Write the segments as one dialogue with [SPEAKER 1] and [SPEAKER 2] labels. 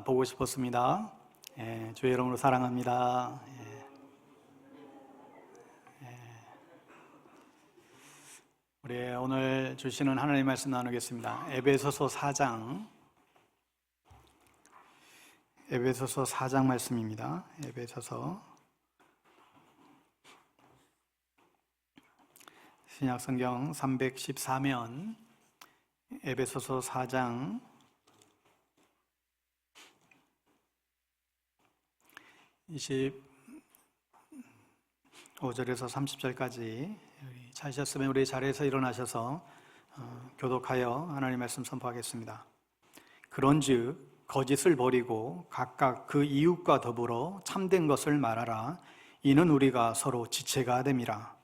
[SPEAKER 1] 보고 싶었습니다. 주의 이름으로 사랑합니다. 우리 오늘 주시는 하나님의 말씀 나누겠습니다. 에베소서 4장 말씀입니다. 에베소서 신약성경 314면 에베소서 4장 25절에서 30절까지 찾으셨으면 우리 자리에서 일어나셔서 교독하여 하나님의 말씀 선포하겠습니다. 그런즉 거짓을 버리고 각각 그 이웃과 더불어 참된 것을 말하라. 이는 우리가 서로 지체가 됨이라.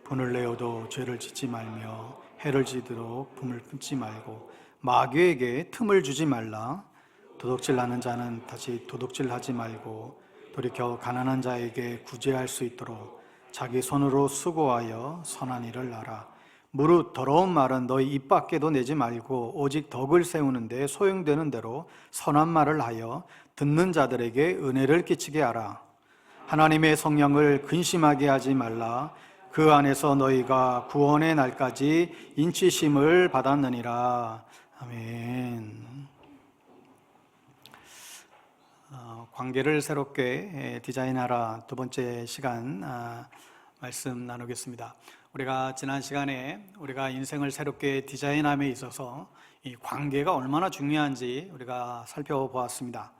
[SPEAKER 1] 분을 내어도 죄를 짓지 말며 해를 지도록 품을 품지 말고 마귀에게 틈을 주지 말라. 도둑질하는 자는 다시 도둑질하지 말고 돌이켜 가난한 자에게 구제할 수 있도록 자기 손으로 수고하여 선한 일을 하라. 무릇 더러운 말은 너희 입 밖에도 내지 말고 오직 덕을 세우는데 소용되는 대로 선한 말을 하여 듣는 자들에게 은혜를 끼치게 하라. 하나님의 성령을 근심하게 하지 말라. 그 안에서 너희가 구원의 날까지 인치심을 받았느니라. 아멘. 관계를 새롭게 디자인하라 두 번째 시간 말씀 나누겠습니다. 우리가 지난 시간에 우리가 인생을 새롭게 디자인함에 있어서 이 관계가 얼마나 중요한지 우리가 살펴보았습니다.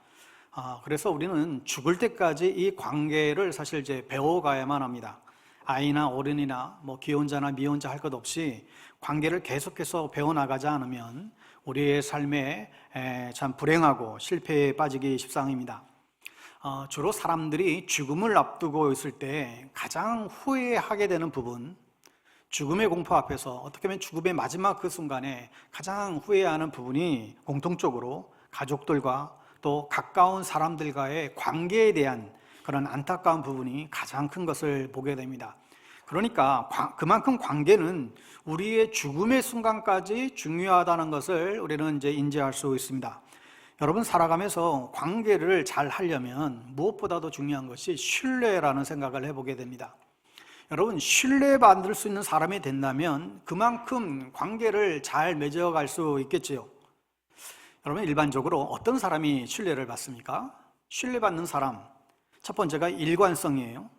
[SPEAKER 1] 그래서 우리는 죽을 때까지 이 관계를 사실 이제 배워가야만 합니다. 아이나 어른이나 기혼자나 미혼자 할 것 없이 관계를 계속해서 배워나가지 않으면 우리의 삶에 참 불행하고 실패에 빠지기 십상입니다. 주로 사람들이 죽음을 앞두고 있을 때 가장 후회하게 되는 부분, 죽음의 공포 앞에서 어떻게 보면 죽음의 마지막 그 순간에 가장 후회하는 부분이 공통적으로 가족들과 또 가까운 사람들과의 관계에 대한 그런 안타까운 부분이 가장 큰 것을 보게 됩니다. 그러니까 그만큼 관계는 우리의 죽음의 순간까지 중요하다는 것을 우리는 이제 인지할 수 있습니다. 여러분, 살아가면서 관계를 잘 하려면 무엇보다도 중요한 것이 신뢰라는 생각을 해보게 됩니다. 여러분, 신뢰받을 수 있는 사람이 된다면 그만큼 관계를 잘 맺어갈 수 있겠지요. 여러분, 일반적으로 어떤 사람이 신뢰를 받습니까? 신뢰받는 사람, 첫 번째가 일관성이에요.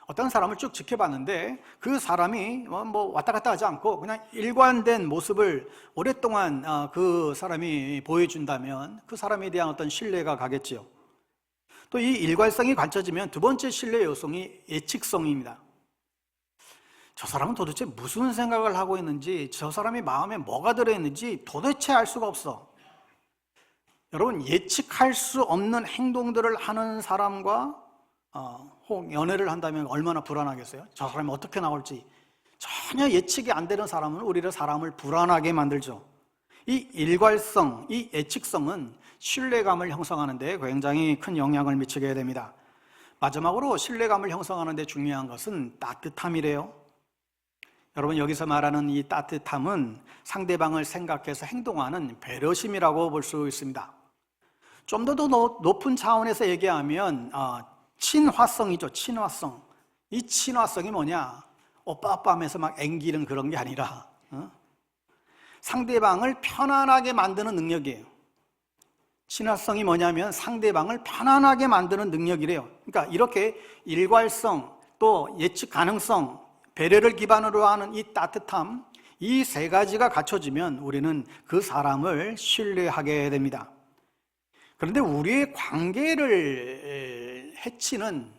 [SPEAKER 1] 어떤 사람을 쭉 지켜봤는데 그 사람이 왔다 갔다 하지 않고 그냥 일관된 모습을 오랫동안 그 사람이 보여준다면 그 사람에 대한 어떤 신뢰가 가겠지요. 또 이 일관성이 갖춰지면 두 번째 신뢰 요소이 예측성입니다. 저 사람은 도대체 무슨 생각을 하고 있는지, 저 사람의 마음에 뭐가 들어있는지 도대체 알 수가 없어. 여러분, 예측할 수 없는 행동들을 하는 사람과 혹 연애를 한다면 얼마나 불안하겠어요? 저 사람이 어떻게 나올지 전혀 예측이 안 되는 사람은 오히려 사람을 불안하게 만들죠. 이 일관성, 이 예측성은 신뢰감을 형성하는 데 굉장히 큰 영향을 미치게 됩니다. 마지막으로 신뢰감을 형성하는 데 중요한 것은 따뜻함이래요. 여러분, 여기서 말하는 이 따뜻함은 상대방을 생각해서 행동하는 배려심이라고 볼 수 있습니다. 좀 더 높은 차원에서 얘기하면 친화성이죠. 친화성. 이 친화성이 뭐냐? 오빠 하면서 막 앵기는 그런 게 아니라 상대방을 편안하게 만드는 능력이에요. 친화성이 뭐냐면 상대방을 편안하게 만드는 능력이래요. 그러니까 이렇게 일관성, 또 예측 가능성, 배려를 기반으로 하는 이 따뜻함, 이 세 가지가 갖춰지면 우리는 그 사람을 신뢰하게 됩니다. 그런데 우리의 관계를 해치는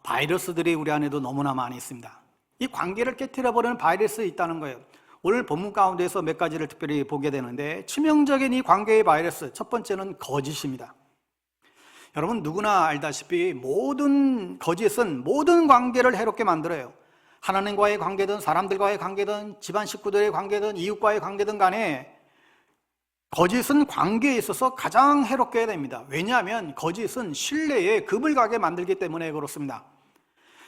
[SPEAKER 1] 바이러스들이 우리 안에도 너무나 많이 있습니다. 이 관계를 깨트려버리는 바이러스 있다는 거예요. 오늘 본문 가운데서 몇 가지를 특별히 보게 되는데, 치명적인 이 관계의 바이러스, 첫 번째는 거짓입니다. 여러분, 누구나 알다시피 모든 거짓은 모든 관계를 해롭게 만들어요. 하나님과의 관계든 사람들과의 관계든 집안 식구들의 관계든 이웃과의 관계든 간에 거짓은 관계에 있어서 가장 해롭게 해야 됩니다. 왜냐하면 거짓은 신뢰에 급을 가게 만들기 때문에 그렇습니다.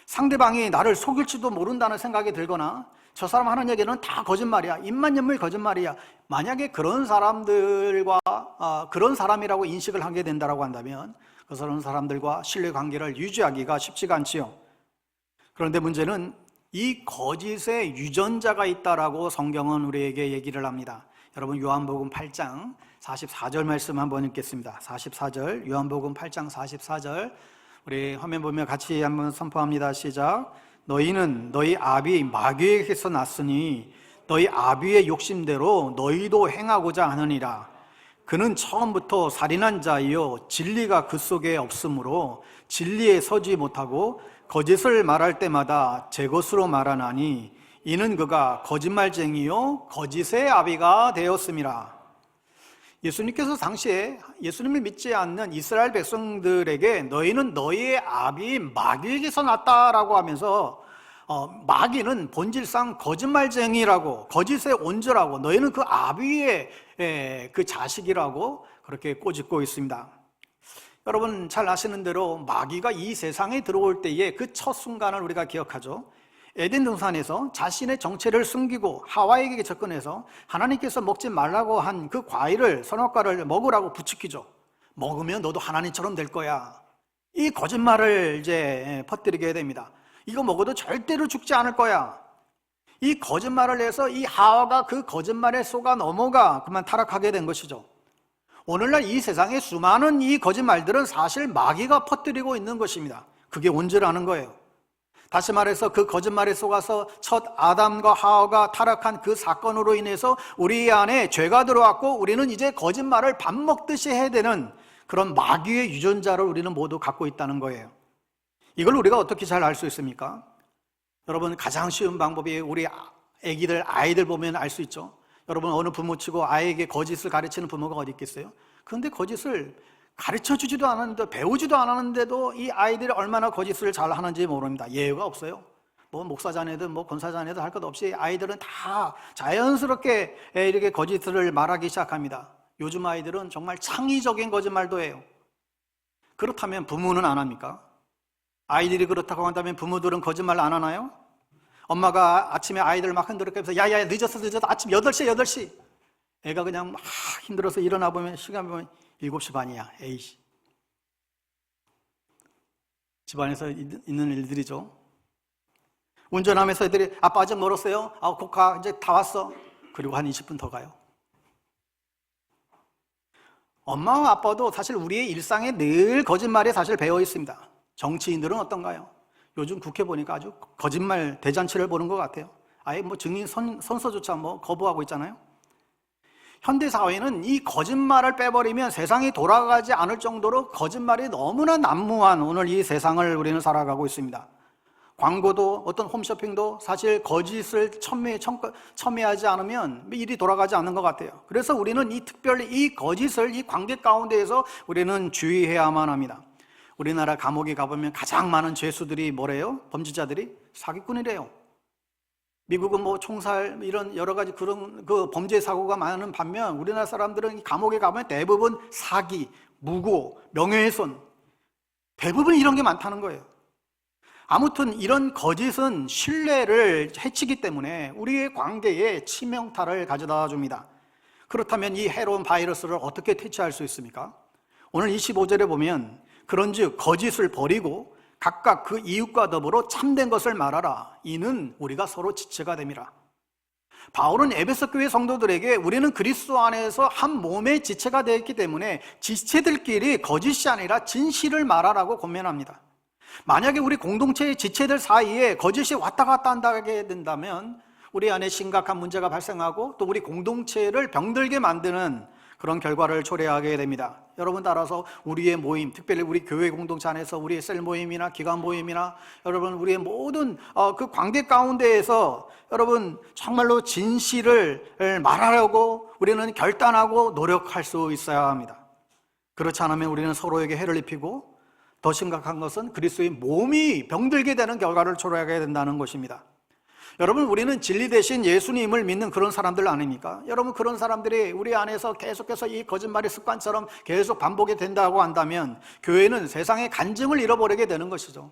[SPEAKER 1] 상대방이 나를 속일지도 모른다는 생각이 들거나 저 사람 하는 얘기는 다 거짓말이야. 입만연물 거짓말이야. 만약에 그런 사람들과 그런 사람이라고 인식을 하게 된다고 한다면 그런 사람들과 신뢰관계를 유지하기가 쉽지가 않지요. 그런데 문제는 이 거짓의 유전자가 있다라고 성경은 우리에게 얘기를 합니다. 여러분 요한복음 8장 44절 말씀 한번 읽겠습니다. 44절 요한복음 8장 44절 우리 화면 보면 같이 한번 선포합니다. 시작. 너희는 너희 아비 마귀에게서 났으니 너희 아비의 욕심대로 너희도 행하고자 하느니라. 그는 처음부터 살인한 자이요 진리가 그 속에 없으므로 진리에 서지 못하고 거짓을 말할 때마다 제 것으로 말하나니 이는 그가 거짓말쟁이요 거짓의 아비가 되었음이라. 예수님께서 당시에 예수님을 믿지 않는 이스라엘 백성들에게 너희는 너희의 아비 마귀에게서 났다라고 하면서 마귀는 본질상 거짓말쟁이라고 거짓의 온주라고 너희는 그 아비의 그 자식이라고 그렇게 꼬집고 있습니다. 여러분 잘 아시는 대로 마귀가 이 세상에 들어올 때의 그 첫 순간을 우리가 기억하죠. 에덴 동산에서 자신의 정체를 숨기고 하와에게 접근해서 하나님께서 먹지 말라고 한 그 과일을 선악과를 먹으라고 부추기죠. 먹으면 너도 하나님처럼 될 거야. 이 거짓말을 이제 퍼뜨리게 됩니다. 이거 먹어도 절대로 죽지 않을 거야. 이 거짓말을 해서 이 하와가 그 거짓말에 속아 넘어가 그만 타락하게 된 것이죠. 오늘날 이 세상에 수많은 이 거짓말들은 사실 마귀가 퍼뜨리고 있는 것입니다. 그게 온죄라는 거예요. 다시 말해서 그 거짓말에 속아서 첫 아담과 하와가 타락한 그 사건으로 인해서 우리 안에 죄가 들어왔고 우리는 이제 거짓말을 밥 먹듯이 해야 되는 그런 마귀의 유전자를 우리는 모두 갖고 있다는 거예요. 이걸 우리가 어떻게 잘 알 수 있습니까? 여러분 가장 쉬운 방법이 우리 아이들 보면 알 수 있죠. 여러분 어느 부모치고 아이에게 거짓을 가르치는 부모가 어디 있겠어요? 그런데 거짓을 가르쳐주지도 않았는데 배우지도 않았는데도 이 아이들이 얼마나 거짓을 잘 하는지 모릅니다. 예외가 없어요. 뭐 목사자녀든 뭐 권사자녀든 할 것 없이 아이들은 다 자연스럽게 이렇게 거짓을 말하기 시작합니다. 요즘 아이들은 정말 창의적인 거짓말도 해요. 그렇다면 부모는 안 합니까? 아이들이 그렇다고 한다면 부모들은 거짓말 안 하나요? 엄마가 아침에 아이들 막 흔들어서 야야 늦었어 아침 8시 애가 그냥 막 힘들어서 일어나 보면 시간 보면 7시 반이야. 에이씨. 집안에서 있는 일들이죠. 운전하면서 애들이 아빠 아직 멀었어요? 곧 가. 이제 다 왔어. 그리고 한 20분 더 가요. 엄마와 아빠도 사실 우리의 일상에 늘 거짓말이 사실 배어 있습니다. 정치인들은 어떤가요? 요즘 국회 보니까 아주 거짓말 대잔치를 보는 것 같아요. 아예 뭐 증인 선서조차 뭐 거부하고 있잖아요. 현대 사회는 이 거짓말을 빼버리면 세상이 돌아가지 않을 정도로 거짓말이 너무나 난무한 오늘 이 세상을 우리는 살아가고 있습니다. 광고도 어떤 홈쇼핑도 사실 거짓을 첨예하지 않으면 일이 돌아가지 않는 것 같아요. 그래서 우리는 특별히 이 거짓을 이 관계 가운데에서 우리는 주의해야만 합니다. 우리나라 감옥에 가보면 가장 많은 죄수들이 뭐래요? 범죄자들이 사기꾼이래요. 미국은 뭐 총살 이런 여러 가지 그런 그 범죄 사고가 많은 반면 우리나라 사람들은 감옥에 가면 대부분 사기, 무고, 명예훼손 대부분 이런 게 많다는 거예요. 아무튼 이런 거짓은 신뢰를 해치기 때문에 우리의 관계에 치명타를 가져다 줍니다. 그렇다면 이 해로운 바이러스를 어떻게 퇴치할 수 있습니까? 오늘 25절에 보면 그런즉 거짓을 버리고 각각 그 이웃과 더불어 참된 것을 말하라. 이는 우리가 서로 지체가 됨이라. 바울은 에베소 교회 성도들에게 우리는 그리스도 안에서 한 몸의 지체가 되었기 때문에 지체들끼리 거짓이 아니라 진실을 말하라고 권면합니다. 만약에 우리 공동체의 지체들 사이에 거짓이 왔다 갔다 한다게 된다면 우리 안에 심각한 문제가 발생하고 또 우리 공동체를 병들게 만드는 그런 결과를 초래하게 됩니다. 여러분 따라서 우리의 모임, 특별히 우리 교회 공동체 안에서 우리의 셀 모임이나 기관 모임이나 여러분 우리의 모든 그 관계 가운데에서 여러분 정말로 진실을 말하려고 우리는 결단하고 노력할 수 있어야 합니다. 그렇지 않으면 우리는 서로에게 해를 입히고 더 심각한 것은 그리스도의 몸이 병들게 되는 결과를 초래하게 된다는 것입니다. 여러분 우리는 진리 대신 예수님을 믿는 그런 사람들 아닙니까? 여러분 그런 사람들이 우리 안에서 계속해서 이 거짓말의 습관처럼 계속 반복이 된다고 한다면 교회는 세상의 간증을 잃어버리게 되는 것이죠.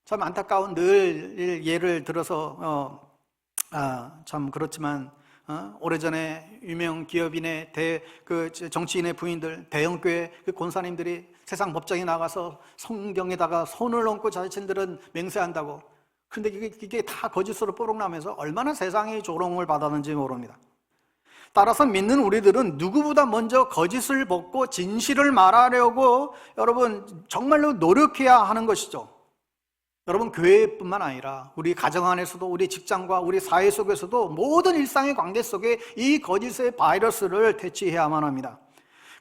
[SPEAKER 1] 참 안타까운 늘 예를 들어서 참 그렇지만 오래전에 유명 기업인의 정치인의 부인들, 대형교회 그 권사님들이 세상 법정에 나가서 성경에다가 손을 얹고 자신들은 맹세한다고. 그런데 이게 다 거짓으로 뽀록나면서 얼마나 세상의 조롱을 받았는지 모릅니다. 따라서 믿는 우리들은 누구보다 먼저 거짓을 벗고 진실을 말하려고 여러분 정말로 노력해야 하는 것이죠. 여러분, 교회뿐만 아니라 우리 가정 안에서도, 우리 직장과 우리 사회 속에서도 모든 일상의 관계 속에 이 거짓의 바이러스를 퇴치해야만 합니다.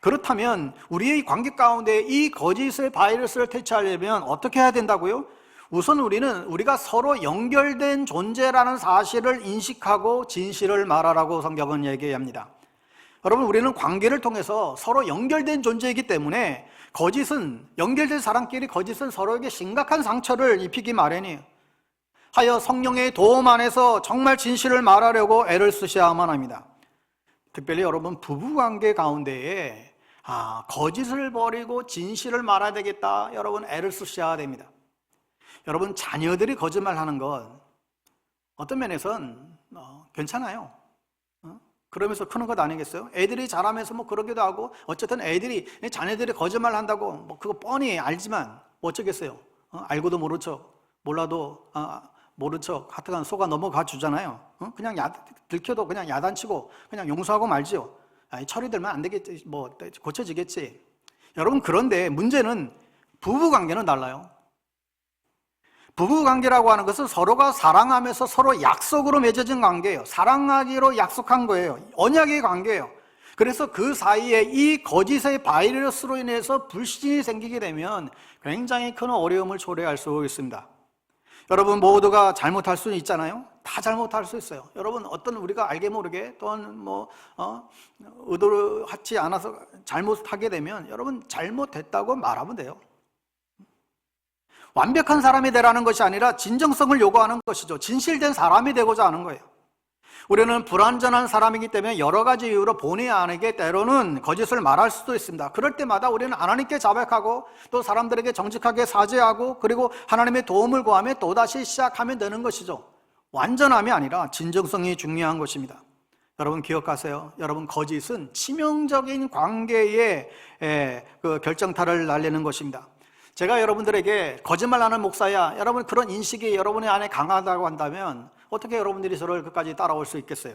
[SPEAKER 1] 그렇다면 우리의 관계 가운데 이 거짓의 바이러스를 퇴치하려면 어떻게 해야 된다고요? 우선 우리가 서로 연결된 존재라는 사실을 인식하고 진실을 말하라고 성경은 얘기합니다. 여러분, 우리는 관계를 통해서 서로 연결된 존재이기 때문에 연결된 사람끼리 거짓은 서로에게 심각한 상처를 입히기 마련이에요. 하여 성령의 도움 안에서 정말 진실을 말하려고 애를 쓰셔야만 합니다. 특별히 여러분, 부부관계 가운데에 거짓을 버리고 진실을 말해야 되겠다, 여러분 애를 쓰셔야 됩니다. 여러분, 자녀들이 거짓말하는 건 어떤 면에선 괜찮아요. 그러면서 크는 것 아니겠어요? 애들이 자라면서 뭐 그러기도 하고, 어쨌든 자녀들이 거짓말 한다고 뭐 그거 뻔히 알지만 뭐 어쩌겠어요? 알고도 모른 척, 몰라도 모른 척 하여튼 속아 넘어가 주잖아요. 그냥 들켜도 그냥 야단치고 그냥 용서하고 말지요. 처리되면 안 되겠지, 뭐 고쳐지겠지. 여러분, 그런데 문제는 부부관계는 달라요. 부부관계라고 하는 것은 서로가 사랑하면서 서로 약속으로 맺어진 관계예요. 사랑하기로 약속한 거예요. 언약의 관계예요. 그래서 그 사이에 이 거짓의 바이러스로 인해서 불신이 생기게 되면 굉장히 큰 어려움을 초래할 수 있습니다. 여러분, 모두가 잘못할 수는 있잖아요. 다 잘못할 수 있어요. 여러분, 우리가 알게 모르게 또는 의도를 하지 않아서 잘못하게 되면 여러분 잘못했다고 말하면 돼요. 완벽한 사람이 되라는 것이 아니라 진정성을 요구하는 것이죠. 진실된 사람이 되고자 하는 거예요. 우리는 불완전한 사람이기 때문에 여러 가지 이유로 본의 아니게 때로는 거짓을 말할 수도 있습니다. 그럴 때마다 우리는 하나님께 자백하고 또 사람들에게 정직하게 사죄하고 그리고 하나님의 도움을 구하며 또다시 시작하면 되는 것이죠. 완전함이 아니라 진정성이 중요한 것입니다. 여러분 기억하세요. 여러분, 거짓은 치명적인 관계에 결정타를 날리는 것입니다. 제가 여러분들에게 거짓말하는 목사야, 여러분 그런 인식이 여러분의 안에 강하다고 한다면 어떻게 여러분들이 저를 끝까지 따라올 수 있겠어요?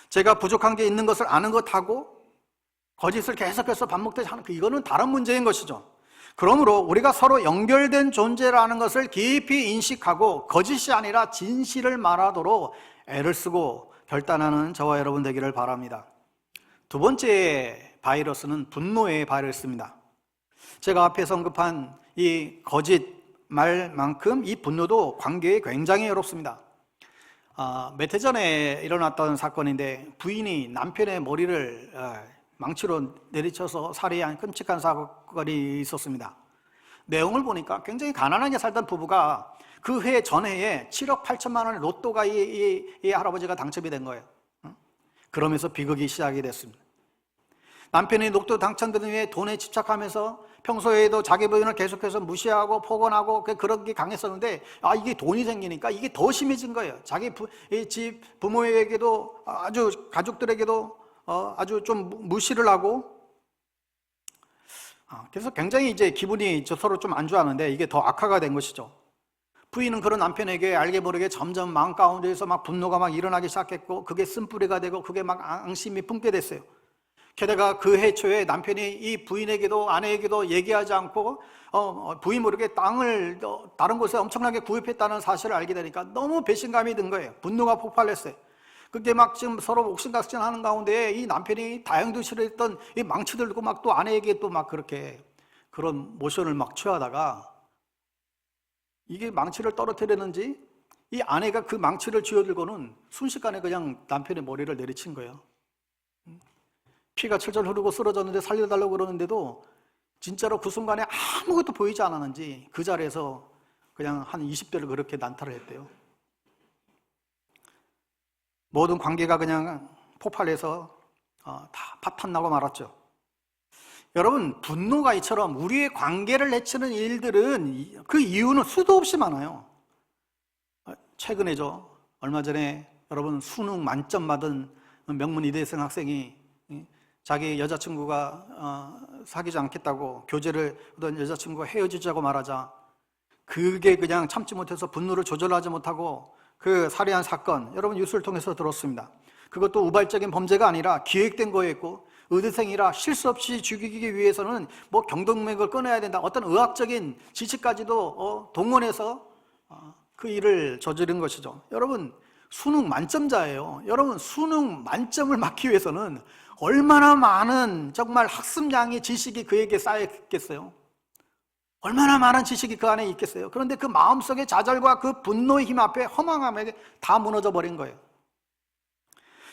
[SPEAKER 1] 제가 부족한 게 있는 것을 아는 것하고 거짓을 계속해서 반복되지 하는 이거는 다른 문제인 것이죠. 그러므로 우리가 서로 연결된 존재라는 것을 깊이 인식하고 거짓이 아니라 진실을 말하도록 애를 쓰고 결단하는 저와 여러분 되기를 바랍니다. 두 번째 바이러스는 분노의 바이러스입니다. 제가 앞에서 언급한 이 거짓말만큼 이 분노도 관계에 굉장히 어렵습니다. 몇 해 전에 일어났던 사건인데 부인이 남편의 머리를 망치로 내리쳐서 살해한 끔찍한 사건이 있었습니다. 내용을 보니까 굉장히 가난하게 살던 부부가 그 해 전해에 7억 8천만 원의 로또가 이 할아버지가 당첨이 된 거예요. 그러면서 비극이 시작이 됐습니다. 남편이 로또 당첨된 후에 돈에 집착하면서 평소에도 자기 부인을 계속해서 무시하고 폭언하고 그런 게 강했었는데 이게 돈이 생기니까 이게 더 심해진 거예요. 자기 집 부모에게도 아주 가족들에게도 아주 좀 무시를 하고 그래서 굉장히 이제 기분이 서로 좀 안 좋았는데 이게 더 악화가 된 것이죠. 부인은 그런 남편에게 알게 모르게 점점 마음 가운데에서 막 분노가 막 일어나기 시작했고 그게 쓴뿌리가 되고 그게 막 앙심이 품게 됐어요. 게다가 그 해 초에 남편이 이 부인에게도 아내에게도 얘기하지 않고 부인 모르게 땅을 다른 곳에 엄청나게 구입했다는 사실을 알게 되니까 너무 배신감이 든 거예요. 분노가 폭발했어요. 그게 막 지금 서로 옥신각신하는 가운데 이 남편이 다행도 싫어했던 이 망치들 들고 막 또 아내에게 또 막 그렇게 그런 모션을 막 취하다가 이게 망치를 떨어뜨렸는지 이 아내가 그 망치를 쥐어들고는 순식간에 그냥 남편의 머리를 내리친 거예요. 피가 철철 흐르고 쓰러졌는데 살려달라고 그러는데도 진짜로 그 순간에 아무것도 보이지 않았는지 그 자리에서 그냥 한 20대를 그렇게 난타를 했대요. 모든 관계가 그냥 폭발해서 다 파탄나고 말았죠. 여러분, 분노가 이처럼 우리의 관계를 해치는 일들은 그 이유는 수도 없이 많아요. 최근에죠. 얼마 전에 여러분, 수능 만점 받은 명문 이대생 학생이 자기 여자친구가 사귀지 않겠다고 교제를 하던 여자친구가 헤어지자고 말하자 그게 그냥 참지 못해서 분노를 조절하지 못하고 그 살해한 사건, 여러분 뉴스를 통해서 들었습니다. 그것도 우발적인 범죄가 아니라 기획된 거였고, 의대생이라 실수 없이 죽이기 위해서는 뭐 경동맥을 끊어야 된다, 어떤 의학적인 지식까지도 동원해서 그 일을 저지른 것이죠. 여러분, 수능 만점자예요. 여러분, 수능 만점을 맞기 위해서는 얼마나 많은 정말 학습량의 지식이 그에게 쌓였겠어요. 얼마나 많은 지식이 그 안에 있겠어요. 그런데 그 마음속의 좌절과 그 분노의 힘 앞에, 허망함에 다 무너져 버린 거예요.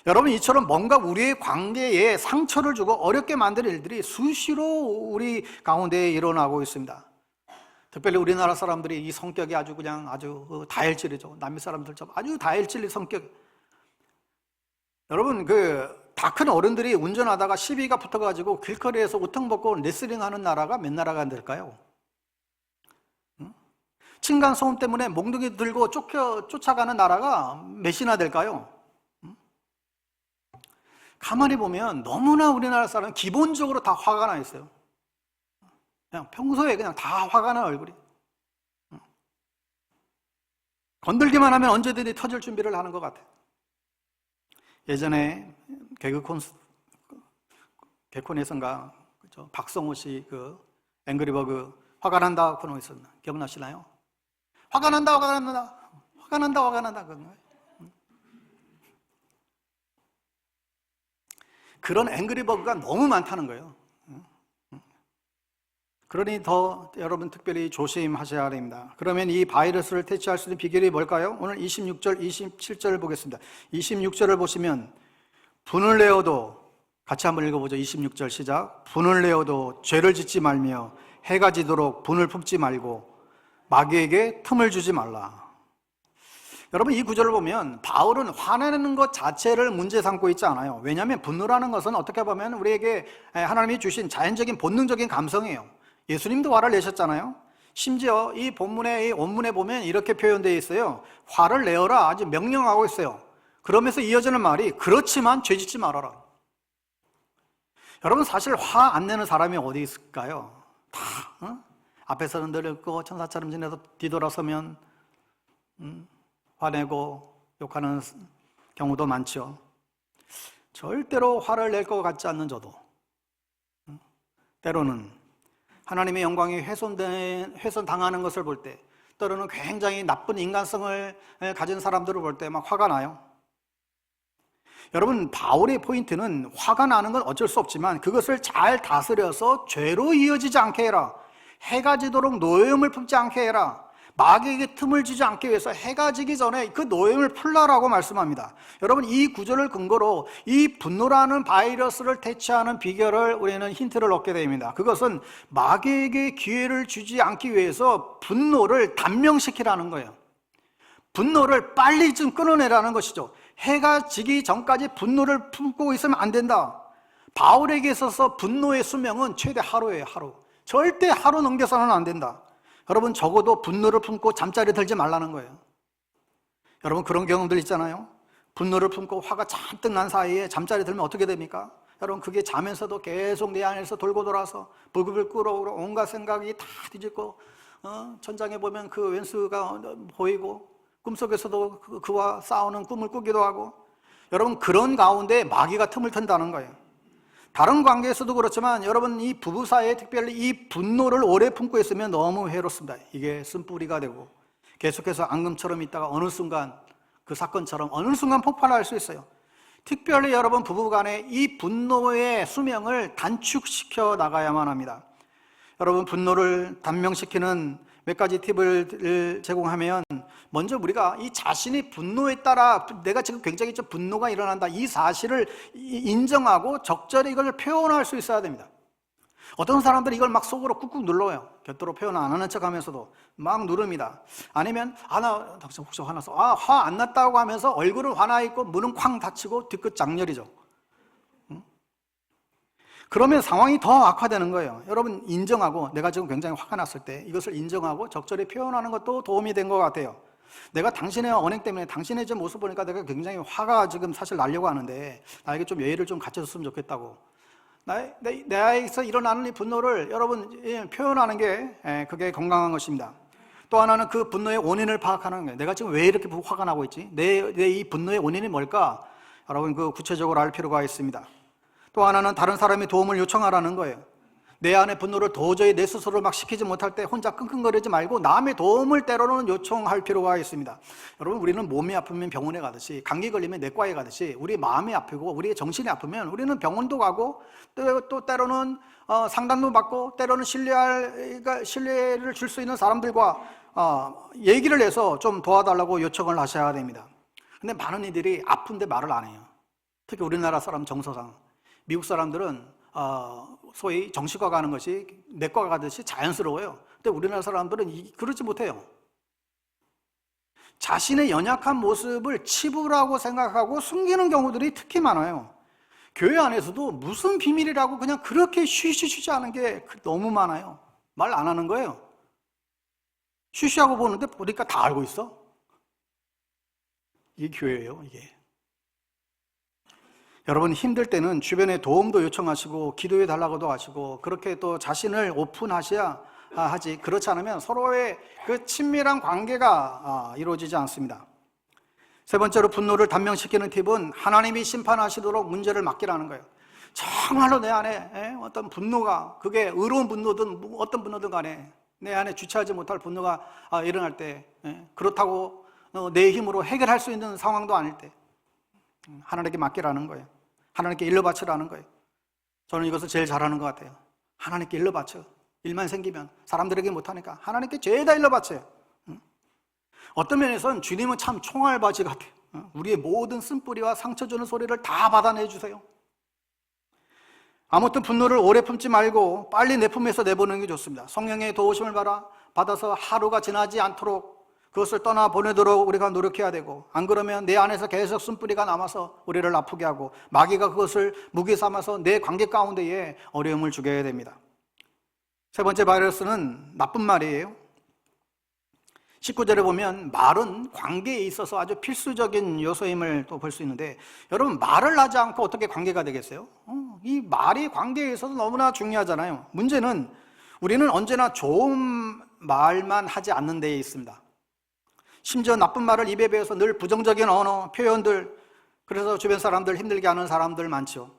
[SPEAKER 1] 여러분, 이처럼 뭔가 우리의 관계에 상처를 주고 어렵게 만드는 일들이 수시로 우리 가운데 일어나고 있습니다. 특별히 우리나라 사람들이 이 성격이 아주 다혈질이죠. 남미 사람들처럼 아주 다혈질 성격. 여러분, 다 큰 어른들이 운전하다가 시비가 붙어가지고 길거리에서 우통 벗고 레슬링 하는 나라가 몇 나라가 안 될까요? 층간소음 때문에 몽둥이 들고 쫓아가는 나라가 몇이나 될까요? 가만히 보면 너무나 우리나라 사람은 기본적으로 다 화가 나 있어요. 그냥 평소에 그냥 다 화가 나, 얼굴이. 건들기만 하면 언제든지 터질 준비를 하는 것 같아요. 예전에 개콘에선가 박성호 씨 앵그리버그 화가 난다 코너 있었나 기억나시나요? 화가 난다 그런 거예요. 그런 앵그리버그가 너무 많다는 거예요. 그러니 더 여러분 특별히 조심하셔야 됩니다. 그러면 이 바이러스를 퇴치할 수 있는 비결이 뭘까요? 오늘 26절, 27절을 보겠습니다. 26절을 보시면 분을 내어도, 같이 한번 읽어보죠. 26절 시작. 분을 내어도 죄를 짓지 말며 해가 지도록 분을 품지 말고 마귀에게 틈을 주지 말라. 여러분, 이 구절을 보면 바울은 화내는 것 자체를 문제 삼고 있지 않아요. 왜냐하면 분노라는 것은 어떻게 보면 우리에게 하나님이 주신 자연적인 본능적인 감성이에요. 예수님도 화를 내셨잖아요. 심지어 이 본문의 이 원문에 보면 이렇게 표현되어 있어요. 화를 내어라, 아주 명령하고 있어요. 그러면서 이어지는 말이 그렇지만 죄짓지 말아라. 여러분, 사실 화 안 내는 사람이 어디 있을까요? 앞에서는 늙고 천사처럼 지내서 뒤돌아서면 화내고 욕하는 경우도 많죠. 절대로 화를 낼 것 같지 않는 저도 때로는 하나님의 영광이 훼손당하는 것을 볼 때, 때로는 굉장히 나쁜 인간성을 가진 사람들을 볼 때 막 화가 나요. 여러분, 바울의 포인트는 화가 나는 건 어쩔 수 없지만 그것을 잘 다스려서 죄로 이어지지 않게 해라. 해가 지도록 노여움을 품지 않게 해라. 마귀에게 틈을 주지 않기 위해서 해가 지기 전에 그 노여움을 풀라라고 말씀합니다. 여러분, 이 구절을 근거로 이 분노라는 바이러스를 퇴치하는 비결을 우리는 힌트를 얻게 됩니다. 그것은 마귀에게 기회를 주지 않기 위해서 분노를 단명시키라는 거예요. 분노를 빨리 좀 끊어내라는 것이죠. 해가 지기 전까지 분노를 품고 있으면 안 된다. 바울에게 있어서 분노의 수명은 최대 하루예요. 하루. 절대 하루 넘겨서는 안 된다. 여러분, 적어도 분노를 품고 잠자리 들지 말라는 거예요. 여러분, 그런 경험들 있잖아요. 분노를 품고 화가 잔뜩 난 사이에 잠자리 들면 어떻게 됩니까? 여러분, 그게 자면서도 계속 내 안에서 돌고 돌아서 불급을 끓어오고 온갖 생각이 다 뒤집고 천장에 보면 그 왼수가 보이고 꿈속에서도 그와 싸우는 꿈을 꾸기도 하고, 여러분, 그런 가운데 마귀가 틈을 튼다는 거예요. 다른 관계에서도 그렇지만 여러분, 이 부부 사이에 특별히 이 분노를 오래 품고 있으면 너무 외롭습니다. 이게 쓴뿌리가 되고 계속해서 앙금처럼 있다가 어느 순간 그 사건처럼 어느 순간 폭발할 수 있어요. 특별히 여러분, 부부 간에 이 분노의 수명을 단축시켜 나가야만 합니다. 여러분, 분노를 단명시키는 몇 가지 팁을 제공하면, 먼저 우리가 이 자신이 분노에 따라 내가 지금 굉장히 좀 분노가 일어난다, 이 사실을 인정하고 적절히 이걸 표현할 수 있어야 됩니다. 어떤 사람들이 이걸 막 속으로 꾹꾹 눌러요. 곁으로 표현 안 하는 척 하면서도 막 누릅니다. 아니면 나 혹시 화났어, 화 안 났다고 하면서 얼굴은 화나 있고 문은 쾅 닫히고 뒤끝 장렬이죠. 그러면 상황이 더 악화되는 거예요. 여러분, 인정하고, 내가 지금 굉장히 화가 났을 때 이것을 인정하고 적절히 표현하는 것도 도움이 된 것 같아요. 내가 당신의 언행 때문에 당신의 제 모습 보니까 내가 굉장히 화가 지금 사실 나려고 하는데 나에게 좀 예의를 좀 갖춰줬으면 좋겠다고. 내 안에서 일어나는 이 분노를 여러분 표현하는 게 그게 건강한 것입니다. 또 하나는 그 분노의 원인을 파악하는 거예요. 내가 지금 왜 이렇게 화가 나고 있지? 내 이 분노의 원인이 뭘까? 여러분 그 구체적으로 알 필요가 있습니다. 또 하나는 다른 사람의 도움을 요청하라는 거예요. 내 안의 분노를 도저히 내 스스로 막 식히지 못할 때 혼자 끙끙거리지 말고 남의 도움을 때로는 요청할 필요가 있습니다. 여러분 우리는 몸이 아프면 병원에 가듯이, 감기 걸리면 내과에 가듯이, 우리 마음이 아프고 우리의 정신이 아프면 우리는 병원도 가고 또 때로는 상담도 받고 때로는 신뢰를 줄 수 있는 사람들과 얘기를 해서 좀 도와달라고 요청을 하셔야 됩니다. 근데 많은 이들이 아픈데 말을 안 해요. 특히 우리나라 사람 정서상. 미국 사람들은 소위 정신과 가는 것이 내과 가듯이 자연스러워요. 근데 우리나라 사람들은 그러지 못해요. 자신의 연약한 모습을 치부라고 생각하고 숨기는 경우들이 특히 많아요. 교회 안에서도 무슨 비밀이라고 그냥 그렇게 쉬쉬쉬 하는 게 너무 많아요. 말 안 하는 거예요. 쉬쉬하고 보는데 보니까 다 알고 있어. 이게 교회예요, 이게. 여러분 힘들 때는 주변에 도움도 요청하시고 기도해 달라고도 하시고 그렇게 또 자신을 오픈하셔야 하지, 그렇지 않으면 서로의 그 친밀한 관계가 이루어지지 않습니다. 세 번째로 분노를 단명시키는 팁은 하나님이 심판하시도록 문제를 맡기라는 거예요. 정말로 내 안에 어떤 분노가, 그게 의로운 분노든 어떤 분노든 간에 내 안에 주체하지 못할 분노가 일어날 때, 그렇다고 내 힘으로 해결할 수 있는 상황도 아닐 때 하나님께 맡기라는 거예요. 하나님께 일러 바치라는 거예요. 저는 이것을 제일 잘하는 것 같아요. 하나님께 일러 바쳐. 일만 생기면 사람들에게 못하니까 하나님께 죄다 일러 바쳐요. 어떤 면에서는 주님은 참 총알바지 같아요. 우리의 모든 쓴뿌리와 상처 주는 소리를 다 받아내주세요. 아무튼 분노를 오래 품지 말고 빨리 내 품에서 내보내는 게 좋습니다. 성령의 도우심을 받아서 하루가 지나지 않도록 그것을 떠나보내도록 우리가 노력해야 되고, 안 그러면 내 안에서 계속 쓴뿌리가 남아서 우리를 아프게 하고 마귀가 그것을 무기 삼아서 내 관계 가운데에 어려움을 주게 됩니다. 세 번째 바이러스는 나쁜 말이에요. 19절에 보면 말은 관계에 있어서 아주 필수적인 요소임을 또 볼 수 있는데, 여러분 말을 하지 않고 어떻게 관계가 되겠어요? 이 말이 관계에 있어서 너무나 중요하잖아요. 문제는 우리는 언제나 좋은 말만 하지 않는 데에 있습니다. 심지어 나쁜 말을 입에 배워서 늘 부정적인 언어, 표현들, 그래서 주변 사람들 힘들게 하는 사람들 많죠.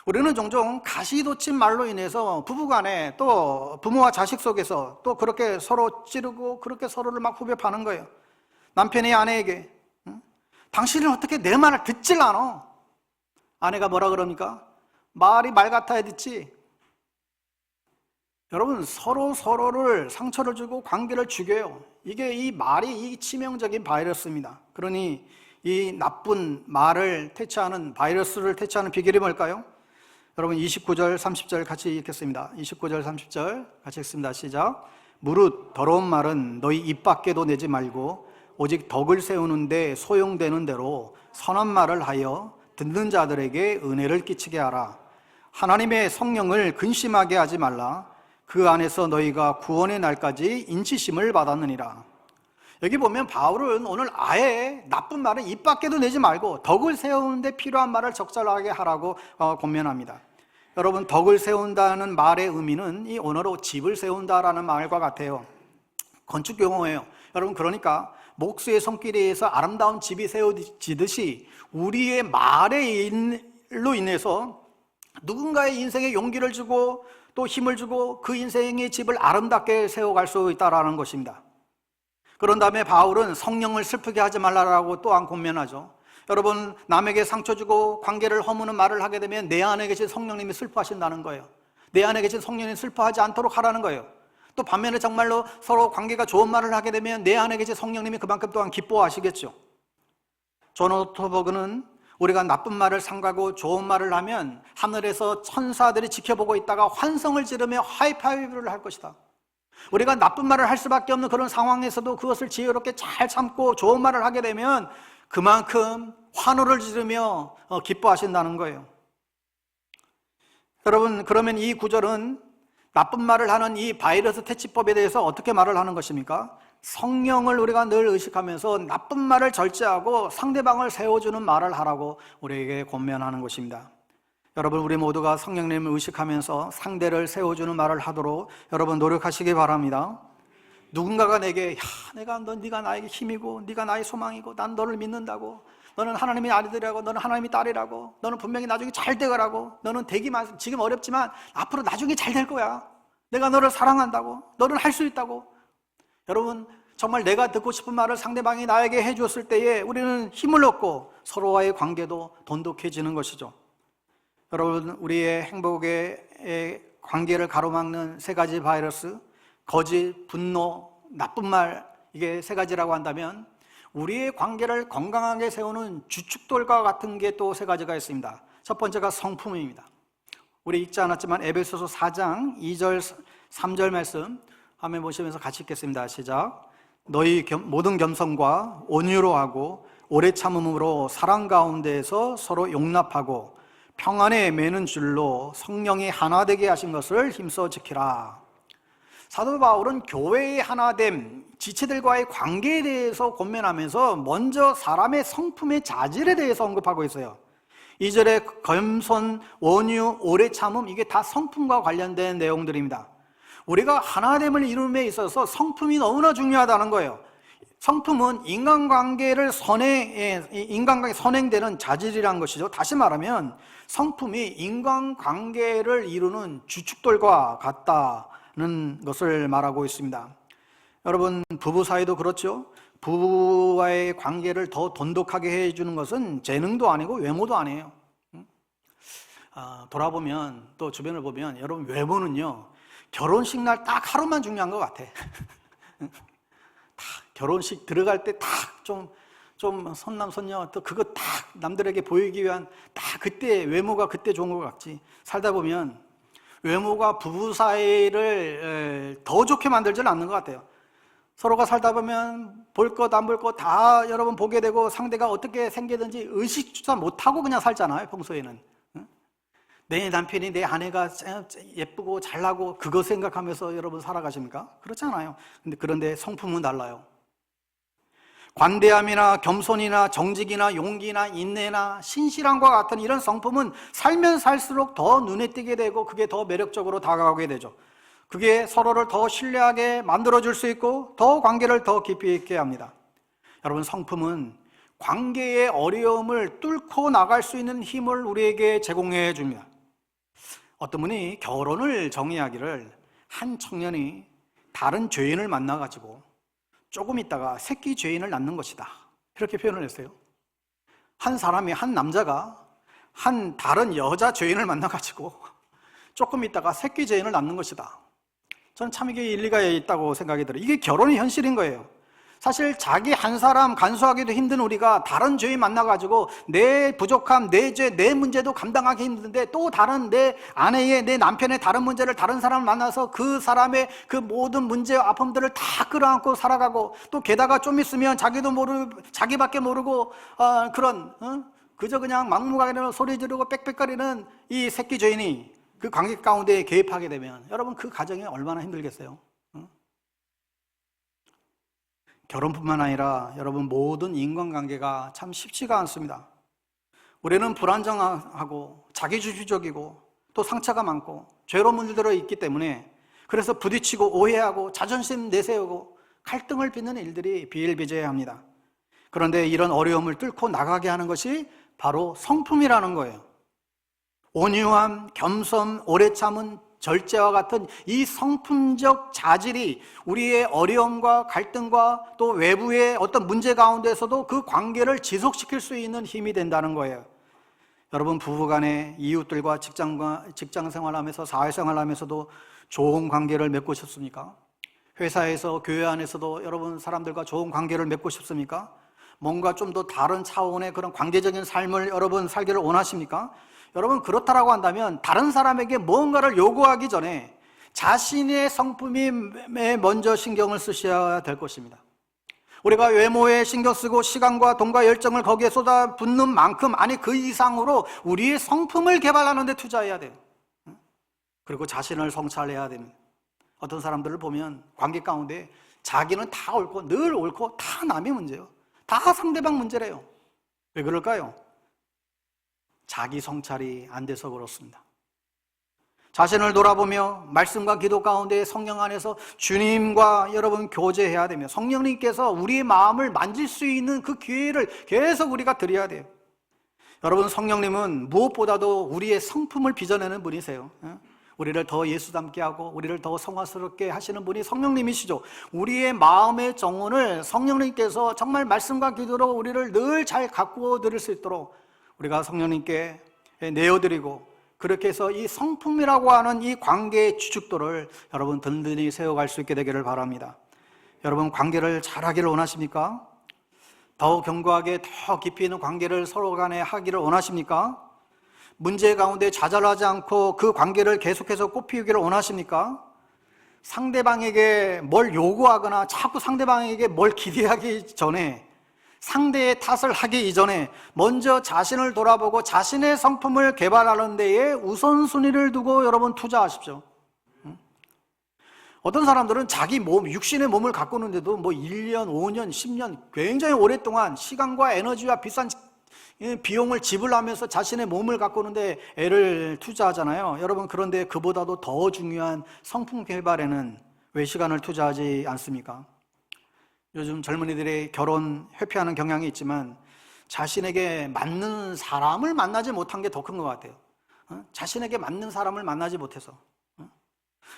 [SPEAKER 1] 우리는 종종 가시돋친 말로 인해서 부부간에 또 부모와 자식 속에서 또 그렇게 서로 찌르고 그렇게 서로를 막 후벼 파는 거예요. 남편이 아내에게 당신은 어떻게 내 말을 듣질 않아? 아내가 뭐라 그럽니까? 말이 말 같아야 듣지. 여러분 서로를 상처를 주고 관계를 죽여요. 이게 이 말이 이 치명적인 바이러스입니다. 그러니 이 나쁜 말을 퇴치하는, 바이러스를 퇴치하는 비결이 뭘까요? 여러분 29절 30절 같이 읽겠습니다. 29절 30절 같이 읽습니다. 시작. 무릇 더러운 말은 너희 입 밖에도 내지 말고 오직 덕을 세우는데 소용되는 대로 선한 말을 하여 듣는 자들에게 은혜를 끼치게 하라. 하나님의 성령을 근심하게 하지 말라. 그 안에서 너희가 구원의 날까지 인치심을 받았느니라. 여기 보면 바울은 오늘 아예 나쁜 말은 입 밖에도 내지 말고 덕을 세우는데 필요한 말을 적절하게 하라고 권면합니다. 여러분 덕을 세운다는 말의 의미는 이 언어로 집을 세운다라는 말과 같아요. 건축 용어예요. 여러분 그러니까 목수의 손길에 의해서 아름다운 집이 세워지듯이 우리의 말로 인해서 누군가의 인생에 용기를 주고 또 힘을 주고 그 인생의 집을 아름답게 세워갈 수 있다는 것입니다. 그런 다음에 바울은 성령을 슬프게 하지 말라라고 또한 권면하죠. 여러분 남에게 상처 주고 관계를 허무는 말을 하게 되면 내 안에 계신 성령님이 슬퍼하신다는 거예요. 내 안에 계신 성령님이 슬퍼하지 않도록 하라는 거예요. 또 반면에 정말로 서로 관계가 좋은 말을 하게 되면 내 안에 계신 성령님이 그만큼 또한 기뻐하시겠죠. 존 오토버그는 우리가 나쁜 말을 삼가고 좋은 말을 하면 하늘에서 천사들이 지켜보고 있다가 환성을 지르며 하이파이브를 할 것이다. 우리가 나쁜 말을 할 수밖에 없는 그런 상황에서도 그것을 지혜롭게 잘 참고 좋은 말을 하게 되면 그만큼 환호를 지르며 기뻐하신다는 거예요. 여러분 그러면 이 구절은 나쁜 말을 하는 이 바이러스 퇴치법에 대해서 어떻게 말을 하는 것입니까? 성령을 우리가 늘 의식하면서 나쁜 말을 절제하고 상대방을 세워주는 말을 하라고 우리에게 권면하는 것입니다. 여러분, 우리 모두가 성령님을 의식하면서 상대를 세워주는 말을 하도록 여러분 노력하시기 바랍니다. 누군가가 내게 네가 나에게 힘이고 네가 나의 소망이고 난 너를 믿는다고, 너는 하나님의 아들이라고, 너는 하나님의 딸이라고, 너는 분명히 나중에 잘 되거라고, 너는 지금 어렵지만 앞으로 나중에 잘 될 거야, 내가 너를 사랑한다고, 너는 할 수 있다고. 여러분, 정말 내가 듣고 싶은 말을 상대방이 나에게 해주었을 때에 우리는 힘을 얻고 서로와의 관계도 돈독해지는 것이죠. 여러분, 우리의 행복의 관계를 가로막는 세 가지 바이러스, 거짓, 분노, 나쁜 말, 이게 세 가지라고 한다면 우리의 관계를 건강하게 세우는 주축돌과 같은 게 또 세 가지가 있습니다. 첫 번째가 성품입니다. 우리 읽지 않았지만 에베소서 4장 2절 3절 말씀 화면 보시면서 같이 읽겠습니다. 시작. 너희 모든 겸손과 온유로 하고 오래 참음으로 사랑 가운데에서 서로 용납하고 평안에 매는 줄로 성령이 하나 되게 하신 것을 힘써 지키라. 사도 바울은 교회의 하나됨, 지체들과의 관계에 대해서 권면하면서 먼저 사람의 성품의 자질에 대해서 언급하고 있어요. 2절에 겸손, 온유, 오래 참음, 이게 다 성품과 관련된 내용들입니다. 우리가 하나됨을 이룸에 있어서 성품이 너무나 중요하다는 거예요. 성품은 인간관계에 선행되는 자질이란 것이죠. 다시 말하면 성품이 인간관계를 이루는 주축돌과 같다는 것을 말하고 있습니다. 여러분, 부부 사이도 그렇죠. 부부와의 관계를 더 돈독하게 해주는 것은 재능도 아니고 외모도 아니에요. 돌아보면, 또 주변을 보면 여러분, 외모는요 결혼식 날 딱 하루만 중요한 것 같아. 결혼식 들어갈 때 딱 좀 선남선녀, 또 그거 딱 남들에게 보이기 위한 딱 그때 외모가 그때 좋은 것 같지. 살다 보면 외모가 부부 사이를 더 좋게 만들지는 않는 것 같아요. 서로가 살다 보면 볼 것 안 볼 것 다 여러분 보게 되고 상대가 어떻게 생기든지 의식조차 못하고 그냥 살잖아요. 평소에는 내 남편이, 내 아내가 예쁘고 잘나고 그거 생각하면서 여러분 살아가십니까? 그렇지 않아요. 그런데 성품은 달라요. 관대함이나 겸손이나 정직이나 용기나 인내나 신실함과 같은 이런 성품은 살면 살수록 더 눈에 띄게 되고 그게 더 매력적으로 다가오게 되죠. 그게 서로를 더 신뢰하게 만들어줄 수 있고 더 관계를 더 깊이 있게 합니다. 여러분, 성품은 관계의 어려움을 뚫고 나갈 수 있는 힘을 우리에게 제공해 줍니다. 어떤 분이 결혼을 정의하기를 한 청년이 다른 죄인을 만나가지고 조금 있다가 새끼 죄인을 낳는 것이다, 이렇게 표현을 했어요. 한 사람이, 한 남자가 한 다른 여자 죄인을 만나가지고 조금 있다가 새끼 죄인을 낳는 것이다. 저는 참 이게 일리가 있다고 생각이 들어요. 이게 결혼의 현실인 거예요. 사실 자기 한 사람 간수하기도 힘든 우리가 다른 죄인 만나가지고 내 부족함, 내 죄, 내 문제도 감당하기 힘든데 또 다른 내 아내의, 내 남편의 다른 문제를 다른 사람을 만나서 그 사람의 그 모든 문제와 아픔들을 다 끌어안고 살아가고, 또 게다가 좀 있으면 자기도 모르고 자기밖에 모르고 그저 그냥 막무가내로 소리 지르고 빽빽거리는 이 새끼 죄인이 그 관계 가운데 개입하게 되면 여러분, 그 가정이 얼마나 힘들겠어요. 결혼뿐만 아니라 여러분, 모든 인간관계가 참 쉽지가 않습니다. 우리는 불안정하고 자기주의적이고 또 상처가 많고 죄로 물들어 있기 때문에 그래서 부딪히고 오해하고 자존심 내세우고 갈등을 빚는 일들이 비일비재합니다. 그런데 이런 어려움을 뚫고 나가게 하는 것이 바로 성품이라는 거예요. 온유함, 겸손, 오래 참은, 절제와 같은 이 성품적 자질이 우리의 어려움과 갈등과 또 외부의 어떤 문제 가운데서도 그 관계를 지속시킬 수 있는 힘이 된다는 거예요. 여러분, 부부간에 이웃들과 직장 생활하면서 사회생활하면서도 좋은 관계를 맺고 싶습니까? 회사에서, 교회 안에서도 여러분 사람들과 좋은 관계를 맺고 싶습니까? 뭔가 좀 더 다른 차원의 그런 관계적인 삶을 여러분 살기를 원하십니까? 여러분, 그렇다라고 한다면 다른 사람에게 뭔가를 요구하기 전에 자신의 성품이 먼저 신경을 쓰셔야 될 것입니다. 우리가 외모에 신경 쓰고 시간과 돈과 열정을 거기에 쏟아붓는 만큼, 아니 그 이상으로 우리의 성품을 개발하는 데 투자해야 돼요. 그리고 자신을 성찰해야 됩니다. 어떤 사람들을 보면 관계 가운데 자기는 다 옳고 늘 옳고 다 남의 문제예요. 다 상대방 문제래요. 왜 그럴까요? 자기 성찰이 안 돼서 그렇습니다. 자신을 돌아보며 말씀과 기도 가운데 성령 안에서 주님과 여러분 교제해야 되며 성령님께서 우리의 마음을 만질 수 있는 그 기회를 계속 우리가 드려야 돼요. 여러분, 성령님은 무엇보다도 우리의 성품을 빚어내는 분이세요. 우리를 더 예수 닮게 하고 우리를 더 성화스럽게 하시는 분이 성령님이시죠. 우리의 마음의 정원을 성령님께서 정말 말씀과 기도로 우리를 늘 잘 가꾸어 드릴 수 있도록 우리가 성령님께 내어드리고, 그렇게 해서 이 성품이라고 하는 이 관계의 주축도를 여러분 든든히 세워갈 수 있게 되기를 바랍니다. 여러분, 관계를 잘하기를 원하십니까? 더 견고하게 더 깊이 있는 관계를 서로 간에 하기를 원하십니까? 문제 가운데 좌절하지 않고 그 관계를 계속해서 꽃피우기를 원하십니까? 상대방에게 뭘 요구하거나 자꾸 상대방에게 뭘 기대하기 전에, 상대의 탓을 하기 이전에 먼저 자신을 돌아보고 자신의 성품을 개발하는 데에 우선순위를 두고 여러분 투자하십시오. 어떤 사람들은 자기 몸, 육신의 몸을 가꾸는데도 1년, 5년, 10년 굉장히 오랫동안 시간과 에너지와 비싼 비용을 지불하면서 자신의 몸을 가꾸는데 애를 투자하잖아요. 여러분, 그런데 그보다도 더 중요한 성품 개발에는 왜 시간을 투자하지 않습니까? 요즘 젊은이들이 결혼 회피하는 경향이 있지만 자신에게 맞는 사람을 만나지 못한 게 더 큰 것 같아요. 자신에게 맞는 사람을 만나지 못해서.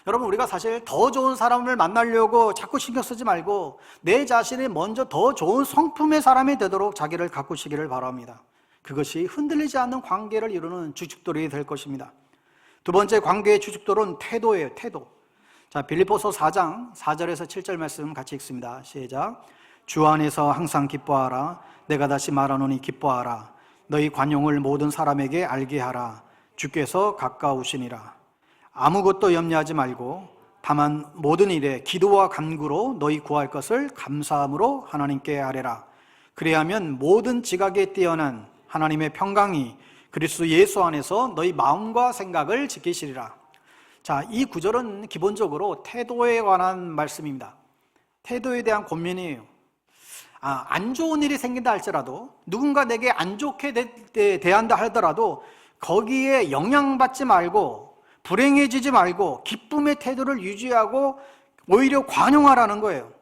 [SPEAKER 1] 여러분, 우리가 사실 더 좋은 사람을 만나려고 자꾸 신경 쓰지 말고 내 자신이 먼저 더 좋은 성품의 사람이 되도록 자기를 가꾸시기를 바랍니다. 그것이 흔들리지 않는 관계를 이루는 주축돌이 될 것입니다. 두 번째 관계의 주축돌은 태도예요. 태도. 자, 빌립보서 4장 4절에서 7절 말씀 같이 읽습니다. 시작. 주 안에서 항상 기뻐하라. 내가 다시 말하노니 기뻐하라. 너희 관용을 모든 사람에게 알게 하라. 주께서 가까우시니라. 아무것도 염려하지 말고 다만 모든 일에 기도와 간구로 너희 구할 것을 감사함으로 하나님께 아뢰라. 그리하면 모든 지각에 뛰어난 하나님의 평강이 그리스도 예수 안에서 너희 마음과 생각을 지키시리라. 자, 이 구절은 기본적으로 태도에 관한 말씀입니다. 태도에 대한 권면이에요. 안 좋은 일이 생긴다 할지라도, 누군가 내게 안 좋게 대한다 하더라도 거기에 영향받지 말고 불행해지지 말고 기쁨의 태도를 유지하고 오히려 관용하라는 거예요.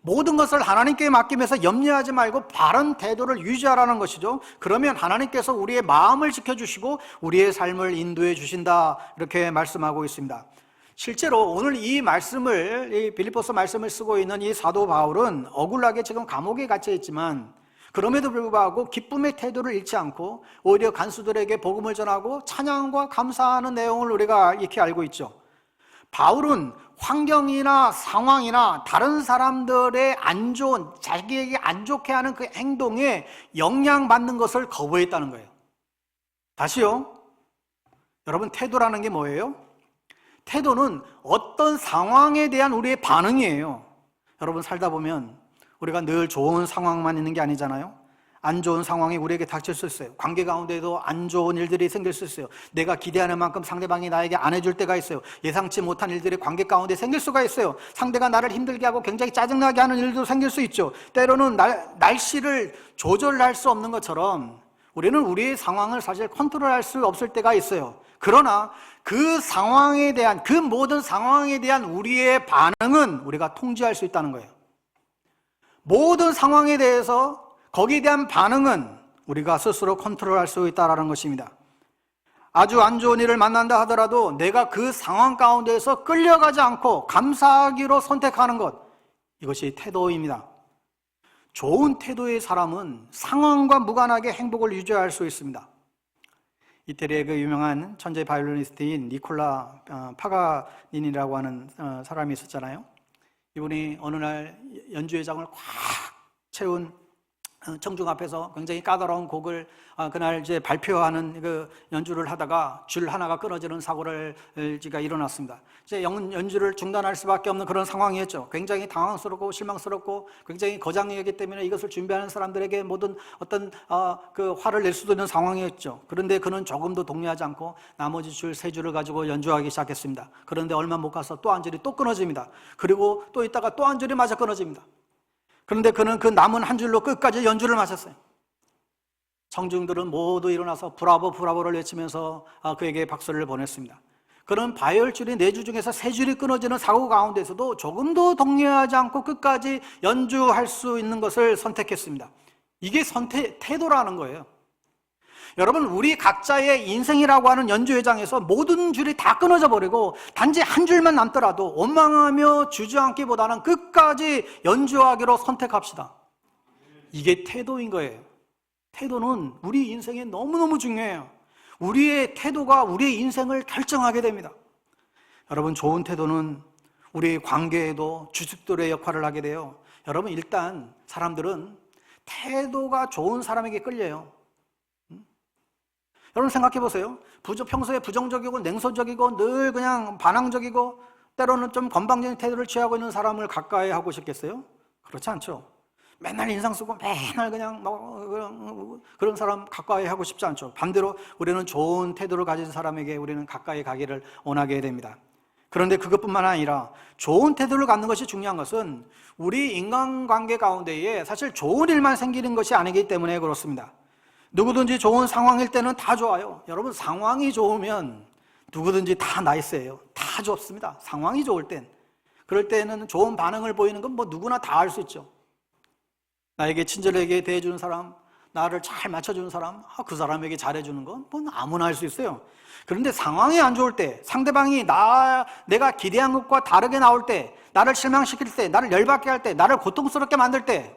[SPEAKER 1] 모든 것을 하나님께 맡기면서 염려하지 말고 바른 태도를 유지하라는 것이죠. 그러면 하나님께서 우리의 마음을 지켜주시고 우리의 삶을 인도해 주신다, 이렇게 말씀하고 있습니다. 실제로 오늘 이 말씀을, 이 빌립보서 말씀을 쓰고 있는 이 사도 바울은 억울하게 지금 감옥에 갇혀 있지만 그럼에도 불구하고 기쁨의 태도를 잃지 않고 오히려 간수들에게 복음을 전하고 찬양과 감사하는 내용을 우리가 익히 알고 있죠. 바울은 환경이나 상황이나 다른 사람들의 안 좋은, 자기에게 안 좋게 하는 그 행동에 영향받는 것을 거부했다는 거예요. 다시요. 여러분, 태도라는 게 뭐예요? 태도는 어떤 상황에 대한 우리의 반응이에요. 여러분, 살다 보면 우리가 늘 좋은 상황만 있는 게 아니잖아요. 안 좋은 상황이 우리에게 닥칠 수 있어요. 관계 가운데도 안 좋은 일들이 생길 수 있어요. 내가 기대하는 만큼 상대방이 나에게 안 해줄 때가 있어요. 예상치 못한 일들이 관계 가운데 생길 수가 있어요. 상대가 나를 힘들게 하고 굉장히 짜증나게 하는 일도 생길 수 있죠. 때로는 날씨를 조절할 수 없는 것처럼 우리는 우리의 상황을 사실 컨트롤할 수 없을 때가 있어요. 그러나 그 상황에 대한, 그 모든 상황에 대한 우리의 반응은 우리가 통제할 수 있다는 거예요. 모든 상황에 대해서 거기에 대한 반응은 우리가 스스로 컨트롤할 수 있다는 것입니다. 아주 안 좋은 일을 만난다 하더라도 내가 그 상황 가운데서 끌려가지 않고 감사하기로 선택하는 것, 이것이 태도입니다. 좋은 태도의 사람은 상황과 무관하게 행복을 유지할 수 있습니다. 이태리의 그 유명한 천재 바이올리니스트인 니콜라 파가니니라고 하는 사람이 있었잖아요. 이분이 어느 날 연주회장을 꽉 채운 청중 앞에서 굉장히 까다로운 곡을 그날 이제 발표하는 그 연주를 하다가 줄 하나가 끊어지는 사고를 제가 일어났습니다. 이제 연주를 중단할 수밖에 없는 그런 상황이었죠. 굉장히 당황스럽고 실망스럽고 굉장히 거장이기 때문에 이것을 준비하는 사람들에게 모든 어떤 그 화를 낼 수도 있는 상황이었죠. 그런데 그는 조금도 동요하지 않고 나머지 줄 세 줄을 가지고 연주하기 시작했습니다. 그런데 얼마 못 가서 또 한 줄이 또 끊어집니다. 그리고 또 있다가 또 한 줄이 마저 끊어집니다. 그런데 그는 그 남은 한 줄로 끝까지 연주를 마쳤어요. 청중들은 모두 일어나서 브라보 브라보를 외치면서 그에게 박수를 보냈습니다. 그는 바이올줄이 4줄 중에서 3줄이 끊어지는 사고 가운데서도 조금도 동요하지 않고 끝까지 연주할 수 있는 것을 선택했습니다. 이게 태도라는 거예요. 여러분, 우리 각자의 인생이라고 하는 연주회장에서 모든 줄이 다 끊어져 버리고 단지 한 줄만 남더라도 원망하며 주저앉기보다는 끝까지 연주하기로 선택합시다. 이게 태도인 거예요. 태도는 우리 인생에 너무너무 중요해요. 우리의 태도가 우리의 인생을 결정하게 됩니다. 여러분, 좋은 태도는 우리의 관계에도 주축들의 역할을 하게 돼요. 여러분, 일단 사람들은 태도가 좋은 사람에게 끌려요. 여러분 생각해 보세요. 평소에 부정적이고 냉소적이고 늘 그냥 반항적이고 때로는 좀 건방진 태도를 취하고 있는 사람을 가까이 하고 싶겠어요? 그렇지 않죠. 맨날 인상 쓰고 맨날 그냥 그런 사람 가까이 하고 싶지 않죠. 반대로 우리는 좋은 태도를 가진 사람에게 우리는 가까이 가기를 원하게 됩니다. 그런데 그것뿐만 아니라 좋은 태도를 갖는 것이 중요한 것은 우리 인간관계 가운데에 사실 좋은 일만 생기는 것이 아니기 때문에 그렇습니다. 누구든지 좋은 상황일 때는 다 좋아요. 여러분, 상황이 좋으면 누구든지 다 나이스해요. 다 좋습니다. 상황이 좋을 땐. 그럴 때는 좋은 반응을 보이는 건 뭐 누구나 다 알 수 있죠. 나에게 친절하게 대해주는 사람, 나를 잘 맞춰주는 사람, 그 사람에게 잘해주는 건 뭐 아무나 할 수 있어요. 그런데 상황이 안 좋을 때, 상대방이 내가 기대한 것과 다르게 나올 때, 나를 실망시킬 때, 나를 열받게 할 때, 나를 고통스럽게 만들 때,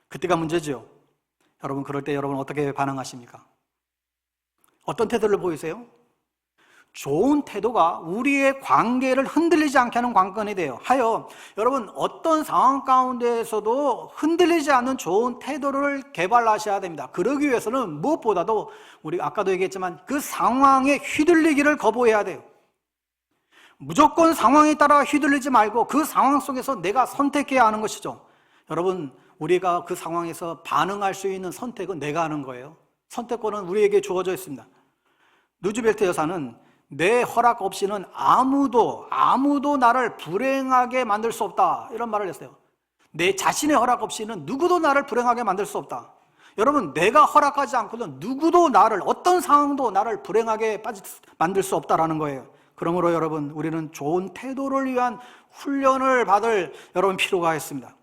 [SPEAKER 1] 그때가 문제죠. 여러분, 그럴 때 여러분 어떻게 반응하십니까? 어떤 태도를 보이세요? 좋은 태도가 우리의 관계를 흔들리지 않게 하는 관건이 돼요. 여러분, 어떤 상황 가운데에서도 흔들리지 않는 좋은 태도를 개발하셔야 됩니다. 그러기 위해서는 무엇보다도 우리 아까도 얘기했지만 그 상황에 휘둘리기를 거부해야 돼요. 무조건 상황에 따라 휘둘리지 말고 그 상황 속에서 내가 선택해야 하는 것이죠. 여러분, 우리가 그 상황에서 반응할 수 있는 선택은 내가 하는 거예요. 선택권은 우리에게 주어져 있습니다. 루즈벨트 여사는 내 허락 없이는 아무도 나를 불행하게 만들 수 없다, 이런 말을 했어요. 내 자신의 허락 없이는 누구도 나를 불행하게 만들 수 없다. 여러분, 내가 허락하지 않고는 누구도 어떤 상황도 나를 불행하게 만들 수 없다라는 거예요. 그러므로 여러분, 우리는 좋은 태도를 위한 훈련을 받을 여러분 필요가 있습니다.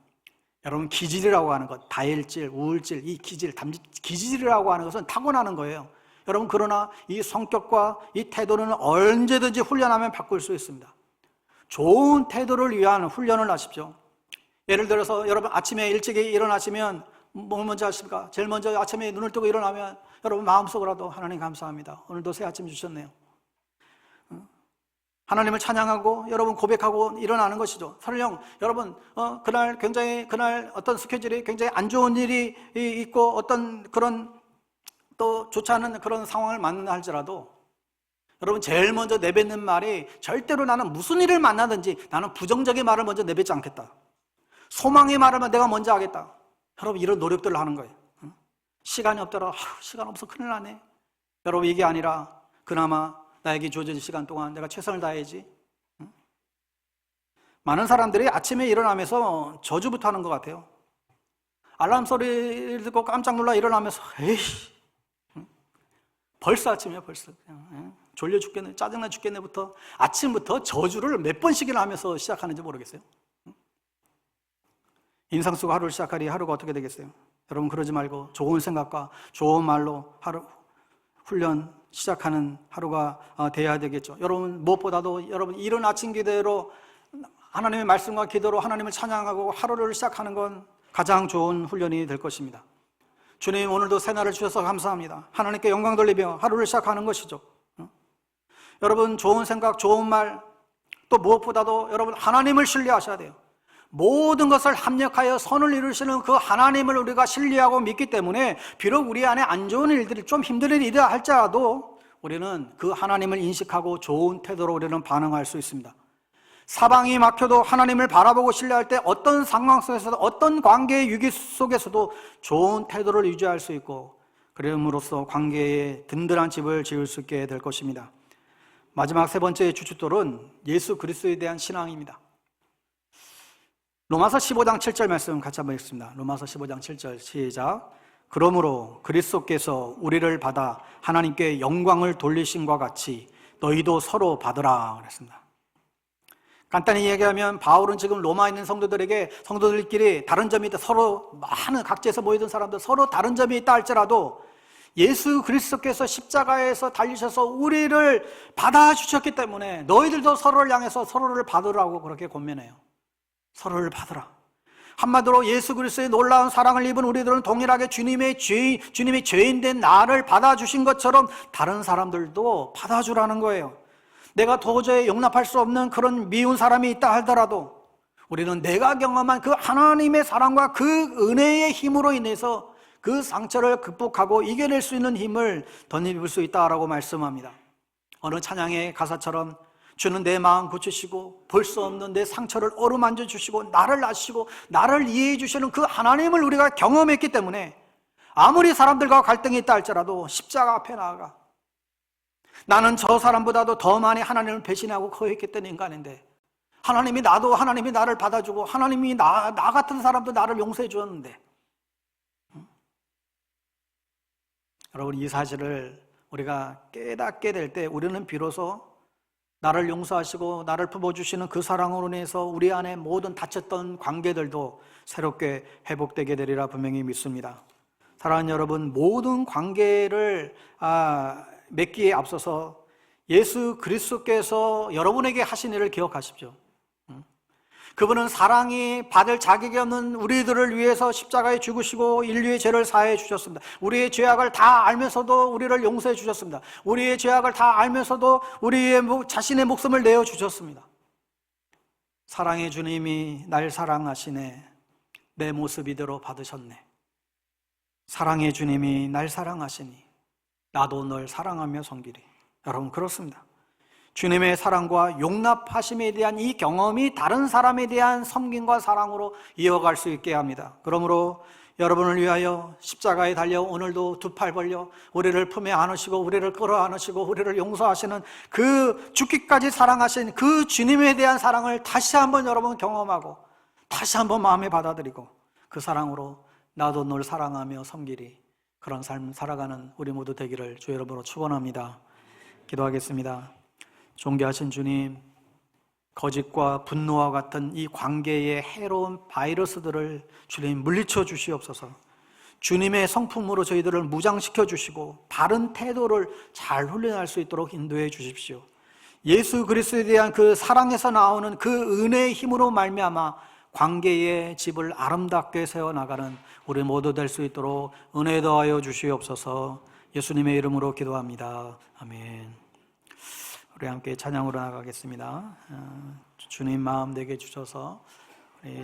[SPEAKER 1] 여러분, 기질이라고 하는 것, 다혈질, 우울질, 이 기질이라고 하는 것은 타고나는 거예요. 여러분, 그러나 이 성격과 이 태도는 언제든지 훈련하면 바꿀 수 있습니다. 좋은 태도를 위한 훈련을 하십시오. 예를 들어서 여러분 아침에 일찍 일어나시면 뭐 먼저 하십니까? 제일 먼저 아침에 눈을 뜨고 일어나면 여러분 마음속으로도 하나님 감사합니다. 오늘도 새 아침 주셨네요. 하나님을 찬양하고 여러분 고백하고 일어나는 것이죠. 설령 여러분 그날 어떤 스케줄이 굉장히 안 좋은 일이 있고 어떤 그런 또 좋지 않은 그런 상황을 만나 할지라도 여러분 제일 먼저 내뱉는 말이 절대로 나는 무슨 일을 만나든지 나는 부정적인 말을 먼저 내뱉지 않겠다. 소망의 말을 내가 먼저 하겠다. 여러분 이런 노력들을 하는 거예요. 시간이 없더라. 시간 없어 큰일 나네. 여러분 이게 아니라 그나마 나에게 주어진 시간 동안 내가 최선을 다해야지. 많은 사람들이 아침에 일어나면서 저주부터 하는 것 같아요. 알람 소리를 듣고 깜짝 놀라 일어나면서 벌써 아침이야 벌써. 그냥, 졸려 죽겠네, 짜증나 죽겠네부터 아침부터 저주를 몇 번씩이나 하면서 시작하는지 모르겠어요. 인상 쓰고 하루를 시작하니 하루가 어떻게 되겠어요? 여러분 그러지 말고 좋은 생각과 좋은 말로 하루 훈련 시작하는 하루가 돼야 되겠죠. 여러분 무엇보다도 여러분 이른 아침 기도로 하나님의 말씀과 기도로 하나님을 찬양하고 하루를 시작하는 건 가장 좋은 훈련이 될 것입니다. 주님 오늘도 새날을 주셔서 감사합니다. 하나님께 영광 돌리며 하루를 시작하는 것이죠. 여러분 좋은 생각, 좋은 말, 또 무엇보다도 여러분 하나님을 신뢰하셔야 돼요. 모든 것을 합력하여 선을 이루시는 그 하나님을 우리가 신뢰하고 믿기 때문에 비록 우리 안에 안 좋은 일들이 좀 힘든 일이라 할지라도 우리는 그 하나님을 인식하고 좋은 태도로 우리는 반응할 수 있습니다. 사방이 막혀도 하나님을 바라보고 신뢰할 때 어떤 상황 속에서도 어떤 관계의 위기 속에서도 좋은 태도를 유지할 수 있고 그럼으로써 관계에 든든한 집을 지을 수 있게 될 것입니다. 마지막 세 번째 주춧돌은 예수 그리스도에 대한 신앙입니다. 로마서 15장 7절 말씀 같이 한번 읽습니다. 로마서 15장 7절 시작. 그러므로 그리스도께서 우리를 받아 하나님께 영광을 돌리심과 같이 너희도 서로 받으라 그랬습니다. 간단히 얘기하면 바울은 지금 로마에 있는 성도들끼리 다른 점이 있다, 서로 많은 각지에서 모이던 사람들 서로 다른 점이 있다 할지라도 예수 그리스도께서 십자가에서 달리셔서 우리를 받아주셨기 때문에 너희들도 서로를 향해서 서로를 받으라고 그렇게 권면해요. 서로를 받으라. 한마디로 예수 그리스도의 놀라운 사랑을 입은 우리들은 동일하게 주님의 죄인 된 나를 받아주신 것처럼 다른 사람들도 받아주라는 거예요. 내가 도저히 용납할 수 없는 그런 미운 사람이 있다 하더라도 우리는 내가 경험한 그 하나님의 사랑과 그 은혜의 힘으로 인해서 그 상처를 극복하고 이겨낼 수 있는 힘을 덧입을 수 있다라고 말씀합니다. 어느 찬양의 가사처럼 주는 내 마음 고치시고 볼 수 없는 내 상처를 어루만져 주시고 나를 아시고 나를 이해해 주시는 그 하나님을 우리가 경험했기 때문에 아무리 사람들과 갈등이 있다 할지라도 십자가 앞에 나아가 나는 저 사람보다도 더 많이 하나님을 배신하고 거역했던 인간인데 하나님이 나를 받아주고 하나님이 나 같은 사람도 나를 용서해 주었는데 여러분 이 사실을 우리가 깨닫게 될 때 우리는 비로소 나를 용서하시고 나를 품어주시는 그 사랑으로 인해서 우리 안에 모든 다쳤던 관계들도 새롭게 회복되게 되리라 분명히 믿습니다. 사랑하는 여러분, 모든 관계를 맺기에 앞서서 예수 그리스도께서 여러분에게 하신 일을 기억하십시오. 그분은 사랑이 받을 자격이 없는 우리들을 위해서 십자가에 죽으시고 인류의 죄를 사해 주셨습니다. 우리의 죄악을 다 알면서도 우리를 용서해 주셨습니다. 우리의 죄악을 다 알면서도 우리의 자신의 목숨을 내어 주셨습니다. 사랑의 주님이 날 사랑하시네. 내 모습 이대로 받으셨네. 사랑의 주님이 날 사랑하시니 나도 널 사랑하며 섬기리. 여러분 그렇습니다. 주님의 사랑과 용납하심에 대한 이 경험이 다른 사람에 대한 섬김과 사랑으로 이어갈 수 있게 합니다. 그러므로 여러분을 위하여 십자가에 달려 오늘도 두 팔 벌려 우리를 품에 안으시고 우리를 끌어안으시고 우리를 용서하시는 그 죽기까지 사랑하신 그 주님에 대한 사랑을 다시 한번 여러분 경험하고 다시 한번 마음에 받아들이고 그 사랑으로 나도 널 사랑하며 섬기리. 그런 삶 살아가는 우리 모두 되기를 주 여러분으로 축원합니다. 기도하겠습니다. 존귀하신 주님, 거짓과 분노와 같은 이 관계의 해로운 바이러스들을 주님 물리쳐 주시옵소서. 주님의 성품으로 저희들을 무장시켜 주시고 바른 태도를 잘 훈련할 수 있도록 인도해 주십시오. 예수 그리스도에 대한 그 사랑에서 나오는 그 은혜의 힘으로 말미암아 관계의 집을 아름답게 세워나가는 우리 모두 될 수 있도록 은혜 더하여 주시옵소서. 예수님의 이름으로 기도합니다. 아멘. 우리 함께 찬양으로 나가겠습니다. 주님 마음 내게 주셔서 우리